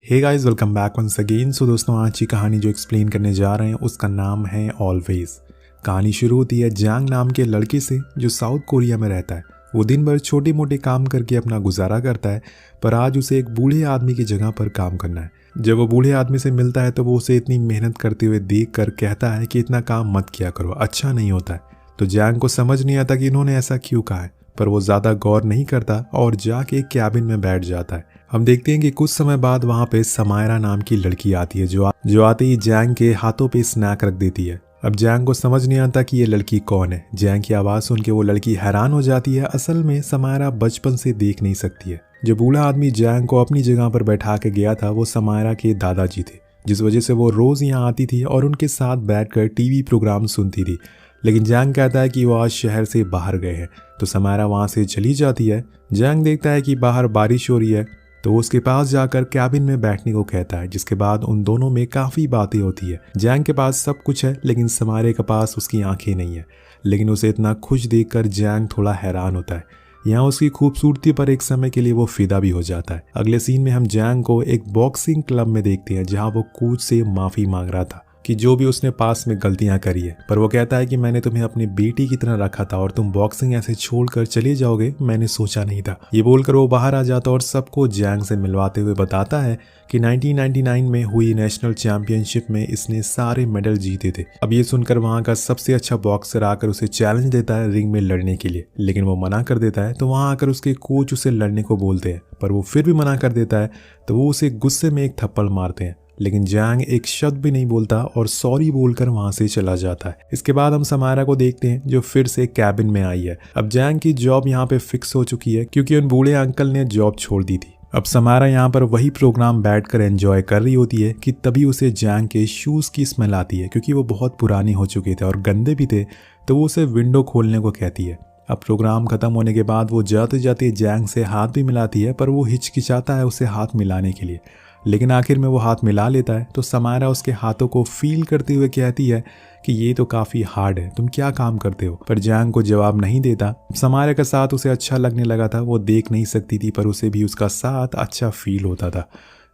हे guys, welcome back once again. So दोस्तों, आज की कहानी जो एक्सप्लेन करने जा रहे हैं उसका नाम है ऑलवेज। कहानी शुरू होती है जैंग नाम के लड़के से जो साउथ कोरिया में रहता है। वो दिन भर छोटे मोटे काम करके अपना गुजारा करता है, पर आज उसे एक बूढ़े आदमी की जगह पर काम करना है। जब वो बूढ़े आदमी से मिलता है तो वो उसे इतनी मेहनत करते हुए देख कर कहता है कि इतना काम मत किया करो, अच्छा नहीं होता है। तो जैंग को समझ नहीं आता कि इन्होंने ऐसा क्यों कहा है, पर वो ज़्यादा गौर नहीं करता और जाके एक कैबिन में बैठ जाता है। हम देखते हैं कि कुछ समय बाद वहाँ पे समायरा नाम की लड़की आती है जो आते ही जैंग के हाथों पे स्नैक रख देती है। अब जैंग को समझ नहीं आता कि ये लड़की कौन है। जैंग की आवाज़ सुन के वो लड़की हैरान हो जाती है। असल में समायरा बचपन से देख नहीं सकती है। जो बूढ़ा आदमी जैंग को अपनी जगह पर बैठा के गया था वो समायरा के दादाजी थे, जिस वजह से वो रोज़ यहाँ आती थी और उनके साथ बैठकर टीवी प्रोग्राम सुनती थी। लेकिन जैंग कहता है कि वो आज शहर से बाहर गए हैं, तो समायरा वहाँ से चली जाती है। जैंग देखता है कि बाहर बारिश हो रही है, तो वो उसके पास जाकर कैबिन में बैठने को कहता है, जिसके बाद उन दोनों में काफ़ी बातें होती है। जैंग के पास सब कुछ है लेकिन समायरा के पास उसकी आंखें नहीं है। लेकिन उसे इतना खुश देखकर जैंग थोड़ा हैरान होता है। यहाँ उसकी खूबसूरती पर एक समय के लिए वो फिदा भी हो जाता है। अगले सीन में हम जैंग को एक बॉक्सिंग क्लब में देखते हैं जहाँ वो कोच से माफ़ी मांग रहा था कि जो भी उसने पास में गलतियां करी है, पर वो कहता है कि मैंने तुम्हें अपनी बेटी की तरह रखा था और तुम बॉक्सिंग ऐसे छोड़कर चले जाओगे, मैंने सोचा नहीं था। ये बोलकर वो बाहर आ जाता और सबको जैंग से मिलवाते हुए बताता है कि 1999 में हुई नेशनल चैंपियनशिप में इसने सारे मेडल जीते थे। अब ये सुनकर वहाँ का सबसे अच्छा बॉक्सर आकर उसे चैलेंज देता है रिंग में लड़ने के लिए, लेकिन वो मना कर देता है। तो वहाँ आकर उसके कोच उसे लड़ने को बोलते हैं, पर वो फिर भी मना कर देता है। तो वो उसे गुस्से में एक थप्पड़ मारते हैं, लेकिन जैंग एक शब्द भी नहीं बोलता और सॉरी बोलकर वहां से चला जाता है। इसके बाद हम समायरा को देखते हैं जो फिर से कैबिन में आई है। अब जैंग की जॉब यहाँ पे फिक्स हो चुकी है क्योंकि उन बूढ़े अंकल ने जॉब छोड़ दी थी। अब समायरा यहाँ पर वही प्रोग्राम बैठकर एंजॉय कर रही होती है कि तभी उसे जैंग के शूज़ की स्मेल आती है। क्योंकि वो बहुत पुराने हो चुके थे और गंदे भी थे, तो वो उसे विंडो खोलने को कहती है। अब प्रोग्राम खत्म होने के बाद वो जाते जाते जैंग से हाथ भी मिलाती है, पर वो हिचकिचाता है उसे हाथ मिलाने के लिए। लेकिन आखिर में वो हाथ मिला लेता है। तो समायरा उसके हाथों को फील करते हुए कहती है कि ये तो काफ़ी हार्ड है, तुम क्या काम करते हो। पर जैंग को जवाब नहीं देता। समायरा का साथ उसे अच्छा लगने लगा था। वो देख नहीं सकती थी, पर उसे भी उसका साथ अच्छा फील होता था।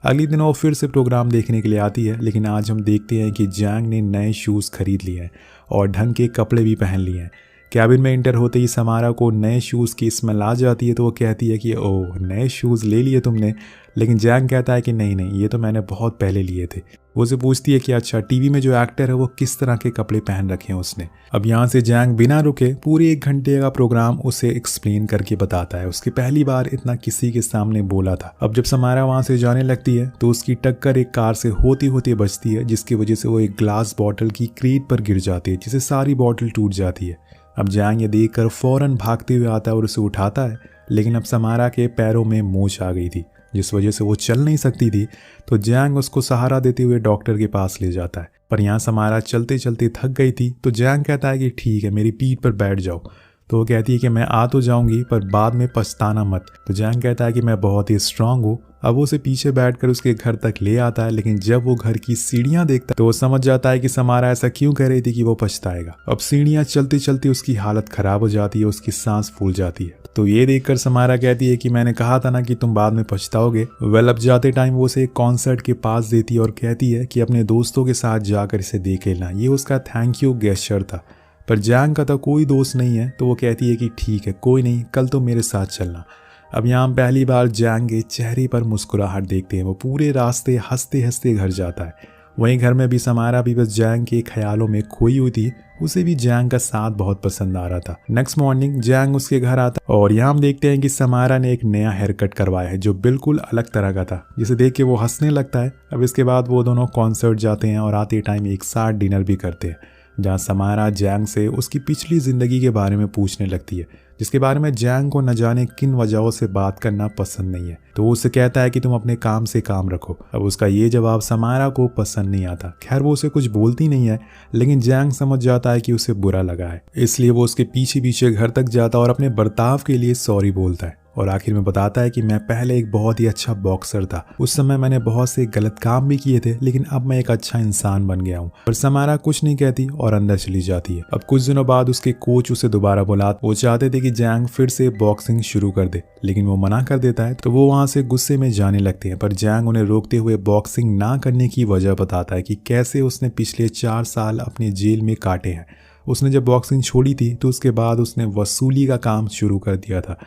अगले दिन वो फिर से प्रोग्राम देखने के लिए आती है, लेकिन आज हम देखते हैं कि जैंग ने नए शूज़ खरीद लिए हैं और ढंग के कपड़े भी पहन लिए हैं। कैबिन में इंटर होते ही समायरा को नए शूज़ की स्मेल आ जाती है। तो वो कहती है कि ओह, नए शूज़ ले लिए तुमने। लेकिन जैंग कहता है कि नहीं, ये तो मैंने बहुत पहले लिए थे। वो उसे पूछती है कि अच्छा, टीवी में जो एक्टर है वो किस तरह के कपड़े पहन रखे हैं उसने। अब यहाँ से जैंग बिना रुके पूरे 1 घंटे का प्रोग्राम उसे एक्सप्लेन करके बताता है। उसकी पहली बार इतना किसी के सामने बोला था। अब जब समायरा वहाँ से जाने लगती है तो उसकी टक्कर एक कार से होती होती बचती है, जिसकी वजह से वो एक ग्लास बॉटल की क्रेट पर गिर जाती है, जिससे सारी बॉटल टूट जाती है। अब जैंग ये देखकर फौरन भागते हुए आता है और उसे उठाता है, लेकिन अब समायरा के पैरों में मोच आ गई थी, जिस वजह से वो चल नहीं सकती थी। तो जैंग उसको सहारा देते हुए डॉक्टर के पास ले जाता है। पर यहाँ समायरा चलते चलते थक गई थी। तो जैंग कहता है कि ठीक है, मेरी पीठ पर बैठ जाओ। तो वो कहती है कि मैं आ तो जाऊंगी, पर बाद में पछताना मत। तो जैंग कहता है कि मैं बहुत ही स्ट्रांग हूँ। अब वो उसे पीछे बैठकर उसके घर तक ले आता है, लेकिन जब वो घर की सीढ़ियाँ देखता है तो वो समझ जाता है कि समायरा ऐसा क्यों कह रही थी कि वो पछताएगा। अब सीढ़ियाँ चलते चलते उसकी हालत खराब हो जाती है, उसकी सांस फूल जाती है। तो ये देखकर समायरा कहती है कि मैंने कहा था ना कि तुम बाद में पछताओगे। अब जाते टाइम वो उसे एक कॉन्सर्ट के पास देती है और कहती है कि अपने दोस्तों के साथ जाकर इसे देख लेना। ये उसका थैंक यू गेस्चर था। पर जैंग का तो कोई दोस्त नहीं है, तो वो कहती है कि ठीक है, कोई नहीं, कल तो मेरे साथ चलना। अब यहाँ हम पहली बार जैंग के चेहरे पर मुस्कुराहट देखते हैं। वो पूरे रास्ते हंसते हंसते घर जाता है। वहीं घर में भी समायरा भी बस जैंग के ख्यालों में खोई हुई थी। उसे भी जैंग का साथ बहुत पसंद आ रहा था। नेक्स्ट मॉर्निंग जैंग उसके घर आता और यहाँ हम देखते हैं कि समायरा ने एक नया हेयर कट करवाया है जो बिल्कुल अलग तरह का था, जिसे देख के वो हंसने लगता है। अब इसके बाद वो दोनों कॉन्सर्ट जाते हैं और आते टाइम एक साथ डिनर भी करते हैं, जहाँ समायरा जैंग से उसकी पिछली ज़िंदगी के बारे में पूछने लगती है, जिसके बारे में जैंग को न जाने किन वजहों से बात करना पसंद नहीं है। तो वो उससे कहता है कि तुम अपने काम से काम रखो। अब उसका ये जवाब समायरा को पसंद नहीं आता। खैर वो उसे कुछ बोलती नहीं है, लेकिन जैंग समझ जाता है कि उसे बुरा लगा है, इसलिए वो उसके पीछे पीछे घर तक जाता और अपने बर्ताव के लिए सॉरी बोलता है। और आखिर में बताता है कि मैं पहले एक बहुत ही अच्छा बॉक्सर था, उस समय मैंने बहुत से गलत काम भी किए थे, लेकिन अब मैं एक अच्छा इंसान बन गया हूँ। पर समारा कुछ नहीं कहती और अंदर चली जाती है। अब कुछ दिनों बाद उसके कोच उसे दोबारा बुलाते। वो चाहते थे कि जैंग फिर से बॉक्सिंग शुरू कर दे, लेकिन वो मना कर देता है। तो वो वहां से गुस्से में जाने लगते हैं, पर जैंग उन्हें रोकते हुए बॉक्सिंग ना करने की वजह बताता है कि कैसे उसने पिछले 4 साल अपने जेल में काटे हैं। उसने जब बॉक्सिंग छोड़ी थी तो उसके बाद उसने वसूली का काम शुरू कर दिया था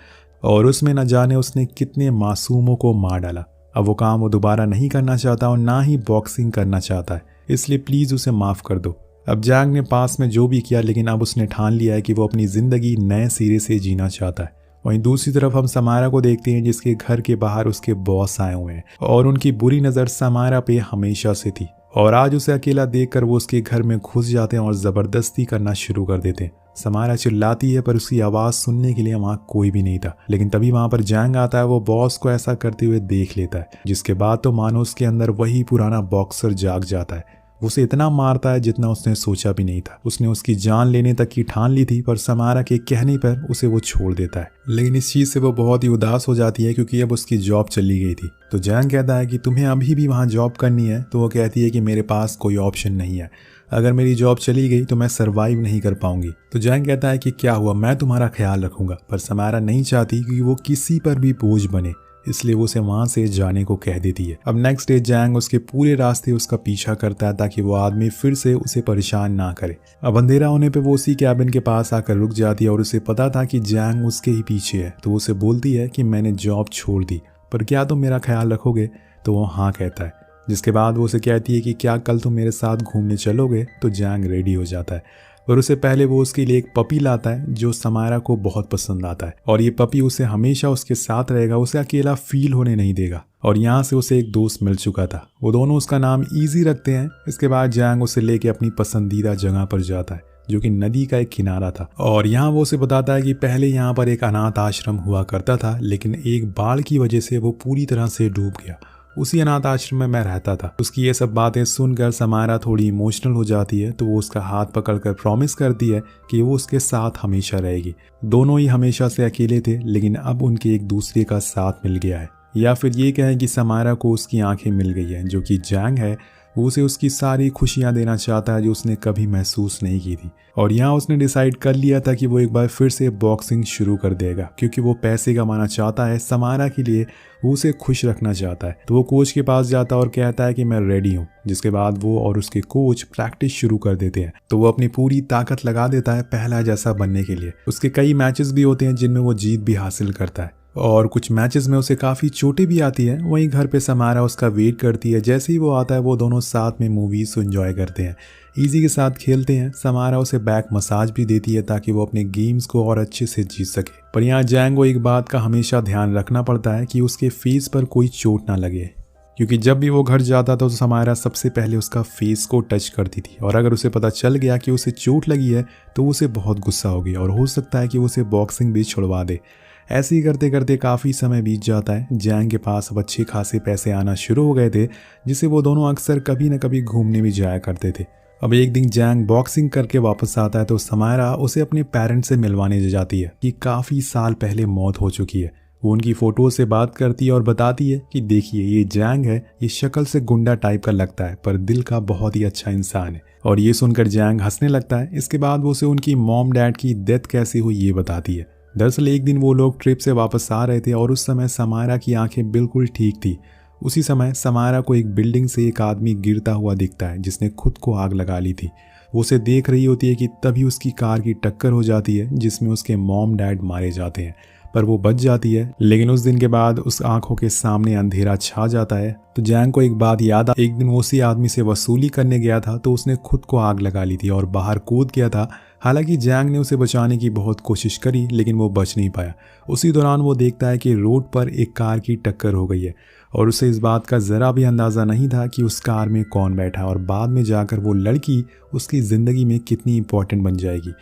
और उसमें न जाने उसने कितने मासूमों को मार डाला। अब वो काम वो दोबारा नहीं करना चाहता और ना ही बॉक्सिंग करना चाहता है, इसलिए प्लीज़ उसे माफ़ कर दो। अब जैंग ने पास में जो भी किया, लेकिन अब उसने ठान लिया है कि वो अपनी ज़िंदगी नए सिरे से जीना चाहता है। वहीं दूसरी तरफ हम समारा को देखते हैं, जिसके घर के बाहर उसके बॉस आए हुए हैं और उनकी बुरी नज़र समारा पे हमेशा से थी। और आज उसे अकेला देखकर वो उसके घर में घुस जाते हैं और ज़बरदस्ती करना शुरू कर देते हैं। समारा चिल्लाती है, पर उसकी आवाज़ सुनने के लिए वहाँ कोई भी नहीं था। लेकिन तभी वहाँ पर जैंग आता है। वो बॉस को ऐसा करते हुए देख लेता है, जिसके बाद तो मानो उसके अंदर वही पुराना बॉक्सर जाग जाता है। उसे इतना मारता है जितना उसने सोचा भी नहीं था। उसने उसकी जान लेने तक की ठान ली थी, पर समारा के कहने पर उसे वो छोड़ देता है। लेकिन इस चीज़ से वो बहुत ही उदास हो जाती है, क्योंकि अब उसकी जॉब चली गई थी। तो जैंग कहता है कि तुम्हें अभी भी वहाँ जॉब करनी है। तो वो कहती है कि मेरे पास कोई ऑप्शन नहीं है, अगर मेरी जॉब चली गई तो मैं सरवाइव नहीं कर पाऊंगी। तो जैंग कहता है कि क्या हुआ, मैं तुम्हारा ख्याल रखूंगा। पर समारा नहीं चाहती कि वो किसी पर भी बोझ बने, इसलिए वो उसे वहां से जाने को कह देती है। अब नेक्स्ट डे जैंग उसके पूरे रास्ते उसका पीछा करता है, ताकि वो आदमी फिर से उसे परेशान ना करे। अब अंधेरा होने पे वो उसी कैबिन के पास आकर रुक जाती है और उसे पता था कि जैंग उसके ही पीछे है। तो वो उसे बोलती है कि मैंने जॉब छोड़ दी, पर क्या तुम मेरा ख्याल रखोगे? तो वो हाँ कहता है, जिसके बाद वो उसे कहती है कि क्या कल तुम मेरे साथ घूमने चलोगे? तो जैंग रेडी हो जाता है, पर उससे पहले वो उसके लिए एक पपी लाता है जो समारा को बहुत पसंद आता है। और ये पपी उसे हमेशा उसके साथ रहेगा, उसे अकेला फील होने नहीं देगा। और यहाँ से उसे एक दोस्त मिल चुका था, वो दोनों उसका नाम ईजी रखते हैं। इसके बाद जैंग उसे लेके अपनी पसंदीदा जगह पर जाता है, जो कि नदी का एक किनारा था। और यहाँ वो उसे बताता है कि पहले यहाँ पर एक अनाथ आश्रम हुआ करता था, लेकिन एक बाढ़ की वजह से वो पूरी तरह से डूब गया। उसी अनाथ आश्रम में मैं रहता था। उसकी ये सब बातें सुनकर समारा थोड़ी इमोशनल हो जाती है। तो वो उसका हाथ पकड़कर प्रॉमिस करती है कि वो उसके साथ हमेशा रहेगी। दोनों ही हमेशा से अकेले थे, लेकिन अब उनके एक दूसरे का साथ मिल गया है। या फिर ये कहें कि समारा को उसकी आंखें मिल गई हैं, जो कि जैंग है। वो उसे उसकी सारी खुशियां देना चाहता है जो उसने कभी महसूस नहीं की थी। और यहाँ उसने डिसाइड कर लिया था कि वो एक बार फिर से बॉक्सिंग शुरू कर देगा, क्योंकि वो पैसे कमाना चाहता है। समारा के लिए वो उसे खुश रखना चाहता है। तो वो कोच के पास जाता है और कहता है कि मैं रेडी हूँ। जिसके बाद वो और उसके कोच प्रैक्टिस शुरू कर देते हैं। तो वो अपनी पूरी ताकत लगा देता है पहला जैसा बनने के लिए। उसके कई मैचेस भी होते हैं जिनमें वो जीत भी हासिल करता है, और कुछ मैचेस में उसे काफ़ी चोटें भी आती है। वहीं घर पे समारा उसका वेट करती है। जैसे ही वो आता है वो दोनों साथ में मूवीज एंजॉय करते हैं, ईजी के साथ खेलते हैं। समारा उसे बैक मसाज भी देती है ताकि वो अपने गेम्स को और अच्छे से जीत सके। पर यहाँ जैंग को एक बात का हमेशा ध्यान रखना पड़ता है कि उसके फेस पर कोई चोट ना लगे, क्योंकि जब भी वो घर जाता तो समारा सबसे पहले उसका फेस को टच करती थी। और अगर उसे पता चल गया कि उसे चोट लगी है तो उसे बहुत गुस्सा हो गया और हो सकता है कि उसे बॉक्सिंग भी छुड़वा दे। ऐसे ही करते करते काफ़ी समय बीत जाता है। जैंग के पास अब अच्छे खासे पैसे आना शुरू हो गए थे, जिससे वो दोनों अक्सर कभी न कभी घूमने भी जाया करते थे। अब एक दिन जैंग बॉक्सिंग करके वापस आता है तो समारा उसे अपने पेरेंट्स से मिलवाने जाती है कि काफ़ी साल पहले मौत हो चुकी है। वो उनकी फ़ोटो से बात करती है और बताती है कि देखिए ये जैंग है, ये शक्ल से गुंडा टाइप का लगता है पर दिल का बहुत ही अच्छा इंसान है। और ये सुनकर जैंग हंसने लगता है। इसके बाद वो उसे उनकी मॉम डैड की डेथ कैसे हुई ये बताती है। दरअसल एक दिन वो लोग ट्रिप से वापस आ रहे थे और उस समय समारा की आंखें बिल्कुल ठीक थी। उसी समय समारा को एक बिल्डिंग से एक आदमी गिरता हुआ दिखता है, जिसने खुद को आग लगा ली थी। वो उसे देख रही होती है कि तभी उसकी कार की टक्कर हो जाती है, जिसमें उसके मॉम डैड मारे जाते हैं, पर वो बच जाती है। लेकिन उस दिन के बाद उस आंखों के सामने अंधेरा छा जाता है। तो जैंग को एक बात याद आ, एक दिन वो उसी आदमी से वसूली करने गया था तो उसने खुद को आग लगा ली थी और बाहर कूद गया था। हालांकि जैंग ने उसे बचाने की बहुत कोशिश करी, लेकिन वो बच नहीं पाया। उसी दौरान वो देखता है कि रोड पर एक कार की टक्कर हो गई है और उसे इस बात का ज़रा भी अंदाज़ा नहीं था कि उस कार में कौन बैठा है और बाद में जाकर वो लड़की उसकी ज़िंदगी में कितनी इंपॉर्टेंट बन जाएगी।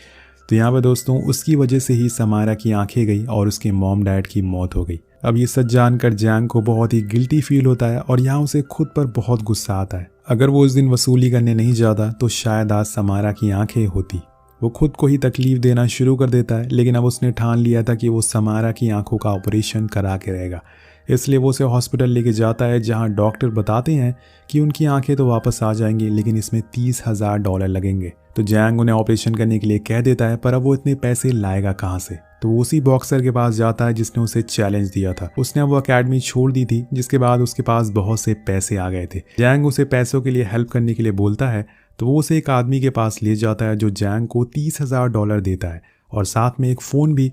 तो यहाँ पर दोस्तों उसकी वजह से ही समारा की आंखें गई और उसके मॉम डैड की मौत हो गई। अब ये सच जानकर जैंग को बहुत ही गिल्टी फील होता है और यहाँ उसे खुद पर बहुत गुस्सा आता है। अगर वो उस दिन वसूली करने नहीं जाता तो शायद आज समारा की आंखें होती। वो खुद को ही तकलीफ देना शुरू कर देता है, लेकिन अब उसने ठान लिया था कि वो समारा की आंखों का ऑपरेशन करा के रहेगा। इसलिए वो उसे हॉस्पिटल लेके जाता है, जहां डॉक्टर बताते हैं कि उनकी आंखें तो वापस आ जाएंगी, लेकिन इसमें $30,000 लगेंगे। तो जैंग उन्हें ऑपरेशन करने के लिए कह देता है, पर अब वो इतने पैसे लाएगा कहाँ से। तो वो उसी बॉक्सर के पास जाता है जिसने उसे चैलेंज दिया था। उसने अब वो अकेडमी छोड़ दी थी, जिसके बाद उसके पास बहुत से पैसे आ गए थे। जैंग उसे पैसों के लिए हेल्प करने के लिए बोलता है, तो वो उसे एक आदमी के पास ले जाता है जो जैंग को $30,000 देता है और साथ में एक फ़ोन भी।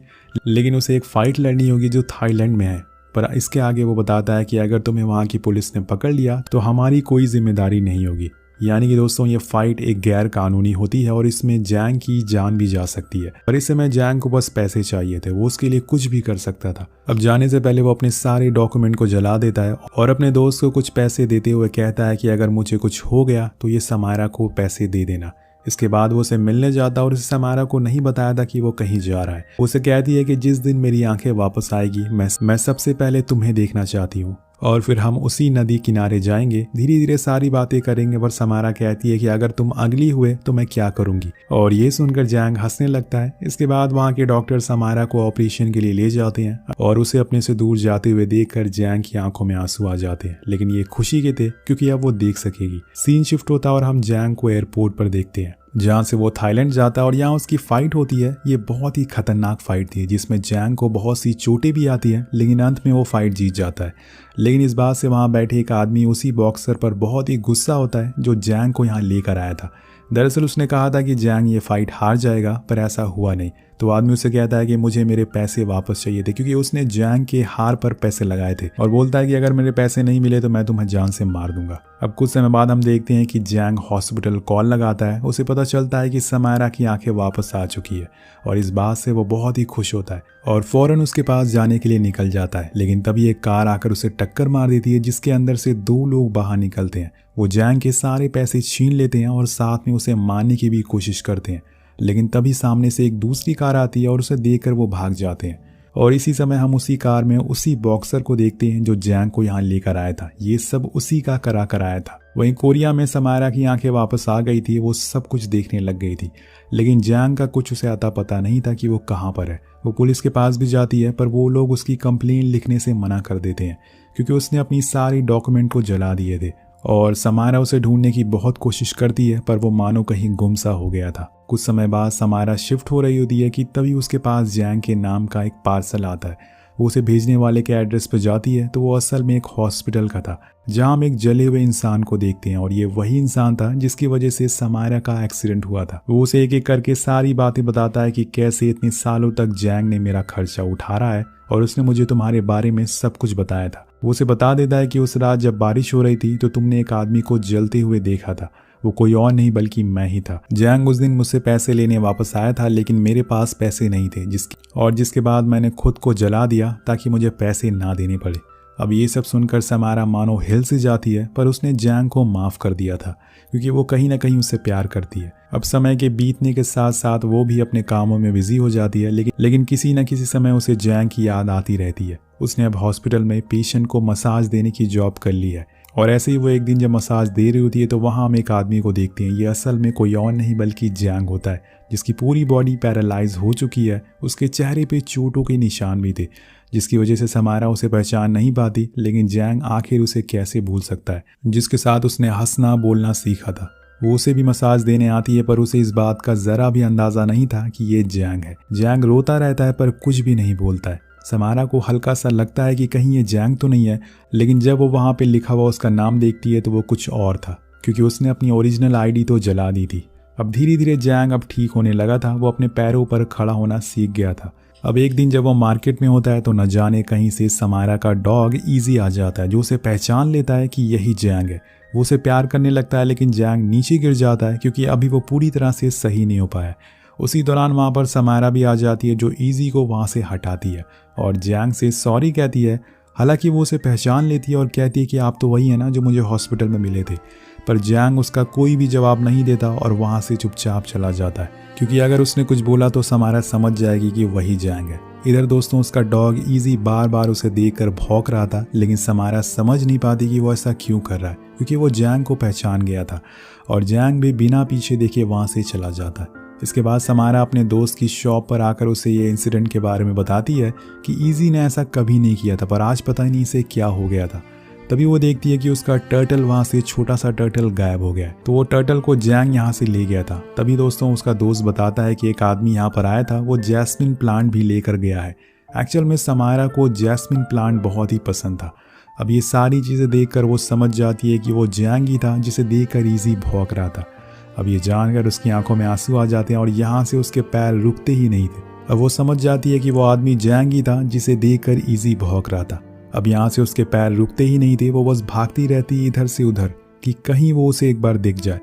लेकिन उसे एक फ़ाइट लड़नी होगी जो थाईलैंड में है। पर इसके आगे वो बताता है कि अगर तुम्हें वहाँ की पुलिस ने पकड़ लिया तो हमारी कोई जिम्मेदारी नहीं होगी। यानी कि दोस्तों, ये फाइट एक गैर कानूनी होती है और इसमें जैंग की जान भी जा सकती है। पर इस समय जैंग को बस पैसे चाहिए थे, वो उसके लिए कुछ भी कर सकता था। अब जाने से पहले वो अपने सारे डॉक्यूमेंट को जला देता है और अपने दोस्त को कुछ पैसे देते हुए कहता है कि अगर मुझे कुछ हो गया तो ये समारा को पैसे दे देना। इसके बाद वो उसे मिलने जाता है और उसे समारा को नहीं बताया था कि वो कहीं जा रहा है। उसे कहती है कि जिस दिन मेरी आंखें वापस आएगी मैं सबसे पहले तुम्हें देखना चाहती हूँ और फिर हम उसी नदी किनारे जाएंगे, धीरे धीरे सारी बातें करेंगे। पर समारा कहती है कि अगर तुम अगली हुए तो मैं क्या करूंगी। और ये सुनकर जैंग हंसने लगता है। इसके बाद वहाँ के डॉक्टर समारा को ऑपरेशन के लिए ले जाते हैं और उसे अपने से दूर जाते हुए देखकर जैंग की आंखों में आंसू आ जाते हैं, लेकिन ये खुशी के थे क्योंकि अब वो देख सकेगी। सीन शिफ्ट होता है और हम जैंग को एयरपोर्ट पर देखते हैं, जहाँ से वो थाईलैंड जाता है और यहाँ उसकी फाइट होती है। ये बहुत ही खतरनाक फाइट थी जिसमें जैंग को बहुत सी चोटें भी आती हैं, लेकिन अंत में वो फाइट जीत जाता है। लेकिन इस बात से वहाँ बैठे एक आदमी उसी बॉक्सर पर बहुत ही गुस्सा होता है जो जैंग को यहाँ लेकर आया था। दरअसल उसने कहा था कि जैंग ये फाइट हार जाएगा, पर ऐसा हुआ नहीं। तो आदमी उसे कहता है कि मुझे मेरे पैसे वापस चाहिए थे, क्योंकि उसने जैंग के हार पर पैसे लगाए थे, और बोलता है कि अगर मेरे पैसे नहीं मिले तो मैं तुम्हें जान से मार दूंगा। अब कुछ समय बाद हम देखते हैं कि जैंग हॉस्पिटल कॉल लगाता है। उसे पता चलता है कि समारा की आंखें वापस आ चुकी है और इस बात से वो बहुत ही खुश होता है और फौरन उसके पास जाने के लिए निकल जाता है। लेकिन तभी एक कार आकर उसे टक्कर मार देती है, जिसके अंदर से 2 लोग बाहर निकलते हैं। वो जैंग के सारे पैसे छीन लेते हैं और साथ में उसे मारने की भी कोशिश करते हैं। लेकिन तभी सामने से एक दूसरी कार आती है और उसे देखकर वो भाग जाते हैं। और इसी समय हम उसी कार में उसी बॉक्सर को देखते हैं जो जैंग को यहाँ लेकर आया था। ये सब उसी का करा कराया था। वहीं कोरिया में समारा की आंखें वापस आ गई थी, वो सब कुछ देखने लग गई थी, लेकिन जैंग का कुछ उसे आता पता नहीं था कि वो कहाँ पर है। वो पुलिस के पास भी जाती है, पर वो लोग उसकी कंप्लेन लिखने से मना कर देते हैं क्योंकि उसने अपनी सारी डॉक्यूमेंट को जला दिए थे। और समारा उसे ढूंढने की बहुत कोशिश करती है, पर वो मानो कहीं गुमसा हो गया था। कुछ समय बाद समारा शिफ्ट हो रही होती है कि तभी उसके पास जैंग के नाम का एक पार्सल आता है। वो उसे भेजने वाले के एड्रेस पर जाती है तो वो असल में एक हॉस्पिटल का था, जहां हम एक जले हुए इंसान को देखते हैं और ये वही इंसान था जिसकी वजह से समारा का एक्सीडेंट हुआ था। वो उसे एक एक करके सारी बातें बताता है कि कैसे इतने सालों तक जैंग ने मेरा खर्चा उठा रहा है और उसने मुझे तुम्हारे बारे में सब कुछ बताया था। वो उसे बता देता है कि उस रात जब बारिश हो रही थी तो तुमने एक आदमी को जलते हुए देखा था। वो कोई और नहीं बल्कि मैं ही था। जैंग उस दिन मुझसे पैसे लेने वापस आया था, लेकिन मेरे पास पैसे नहीं थे, जिसके बाद मैंने खुद को जला दिया ताकि मुझे पैसे ना देने पड़े। अब ये सब सुनकर समारा मानो हिल से जाती है, पर उसने जैंग को माफ कर दिया था क्योंकि वो कहीं ना कहीं उससे प्यार करती है। अब समय के बीतने के साथ साथ वो भी अपने कामों में बिजी हो जाती है, लेकिन किसी न किसी समय उसे जैंग की याद आती रहती है। उसने अब हॉस्पिटल में पेशेंट को मसाज देने की जॉब कर ली है और ऐसे ही वो एक दिन जब मसाज दे रही होती है तो वहाँ हम एक आदमी को देखते हैं। ये असल में कोई और नहीं बल्कि जैंग होता है, जिसकी पूरी बॉडी पैरालाइज हो चुकी है। उसके चेहरे पे चोटों के निशान भी थे, जिसकी वजह से समारा उसे पहचान नहीं पाती, लेकिन जैंग आखिर उसे कैसे भूल सकता है, जिसके साथ उसने हंसना बोलना सीखा था। वो उसे भी मसाज देने आती है, पर उसे इस बात का जरा भी अंदाजा नहीं था कि ये जैंग है। जैंग रोता रहता है पर कुछ भी नहीं बोलता है। समारा को हल्का सा लगता है कि कहीं ये जैंग तो नहीं है, लेकिन जब वो वहाँ पे लिखा हुआ उसका नाम देखती है तो वो कुछ और था, क्योंकि उसने अपनी ओरिजिनल आईडी तो जला दी थी। अब धीरे धीरे जैंग अब ठीक होने लगा था। वो अपने पैरों पर खड़ा होना सीख गया था। अब एक दिन जब वो मार्केट में होता है तो न जाने कहीं से समारा का डॉग इजी आ जाता है, जो उसे पहचान लेता है कि यही जैंग है। वो उसे प्यार करने लगता है, लेकिन जैंग नीचे गिर जाता है क्योंकि अभी वो पूरी तरह से सही नहीं हो पाया। उसी दौरान वहाँ पर समारा भी आ जाती है, जो इजी को वहाँ से हटाती है और जैंग से सॉरी कहती है। हालांकि वो उसे पहचान लेती है और कहती है कि आप तो वही है ना जो मुझे हॉस्पिटल में मिले थे, पर जैंग उसका कोई भी जवाब नहीं देता और वहाँ से चुपचाप चला जाता है, क्योंकि अगर उसने कुछ बोला तो समारा समझ जाएगी कि वही जैंग है। इधर दोस्तों उसका डॉग इजी बार बार उसे देखकर भौंक रहा था, लेकिन समारा समझ नहीं पाती कि वो ऐसा क्यों कर रहा है, क्योंकि वो जैंग को पहचान गया था और जैंग भी बिना पीछे देखे वहाँ से चला जाता है। इसके बाद समारा अपने दोस्त की शॉप पर आकर उसे ये इंसिडेंट के बारे में बताती है कि इजी ने ऐसा कभी नहीं किया था, पर आज पता ही नहीं इसे क्या हो गया था। तभी वो देखती है कि उसका टर्टल वहाँ से, छोटा सा टर्टल गायब हो गया है। तो वो टर्टल को जैंग यहाँ से ले गया था। तभी दोस्तों उसका दोस्त बताता है कि एक आदमी यहाँ पर आया था, वो जैस्मिन प्लांट भी लेकर गया है। एक्चुअल में समारा को जैस्मिन प्लांट बहुत ही पसंद था। अब ये सारी चीज़ें देखकर वो समझ जाती है कि वो जैंग ही था जिसे देखकर इजी भौंक रहा था। अब ये जानकर उसकी आंखों में आंसू आ जाते हैं और यहाँ से उसके पैर रुकते ही नहीं थे। अब वो समझ जाती है कि वो आदमी जैंग ही था जिसे देखकर इजी भौंक रहा था। अब यहाँ से उसके पैर रुकते ही नहीं थे, वो बस भागती रहती इधर से उधर कि कहीं वो उसे एक बार दिख जाए,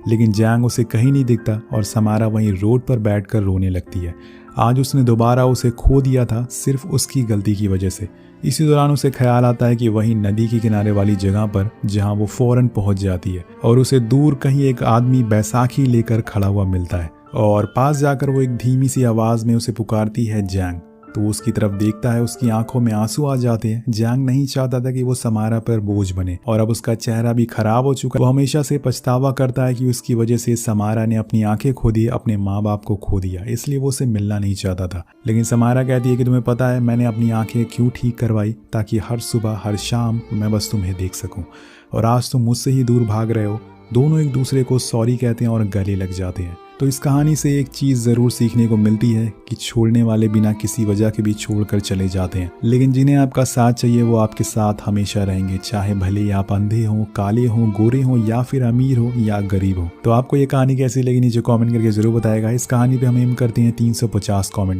लेकिन जैंग उसे कहीं नहीं दिखता और समारा वहीं रोड पर बैठकर रोने लगती है। आज उसने दोबारा उसे खो दिया था सिर्फ उसकी गलती की वजह से। इसी दौरान उसे ख्याल आता है कि वहीं नदी के किनारे वाली जगह पर जहां वो फौरन पहुंच जाती है और उसे दूर कहीं एक आदमी बैसाखी लेकर खड़ा हुआ मिलता है और पास जाकर वो एक धीमी सी आवाज में उसे पुकारती है जैंग। तो वो उसकी तरफ देखता है, उसकी आंखों में आंसू आ जाते हैं। जैंग नहीं चाहता था कि वो समारा पर बोझ बने और अब उसका चेहरा भी खराब हो चुका है। वो हमेशा से पछतावा करता है कि उसकी वजह से समारा ने अपनी आंखें खो दी, अपने माँ बाप को खो दिया, इसलिए वो उसे मिलना नहीं चाहता था। लेकिन समारा कहती है कि तुम्हें पता है मैंने अपनी आंखें क्यों ठीक करवाई, ताकि हर सुबह हर शाम मैं बस तुम्हें देख सकूं, और आज तुम मुझसे ही दूर भाग रहे हो। दोनों एक दूसरे को सॉरी कहते हैं और गले लग जाते हैं। तो इस कहानी से एक चीज़ ज़रूर सीखने को मिलती है कि छोड़ने वाले बिना किसी वजह के भी छोड़कर चले जाते हैं, लेकिन जिन्हें आपका साथ चाहिए वो आपके साथ हमेशा रहेंगे, चाहे भले ही आप अंधे हों, काले हों, गोरे हों या फिर अमीर हो या गरीब हो। तो आपको ये कहानी कैसी लगी नीचे कमेंट करके ज़रूर बताएगा। इस कहानी पे हम एम करते हैं 350 कमेंट।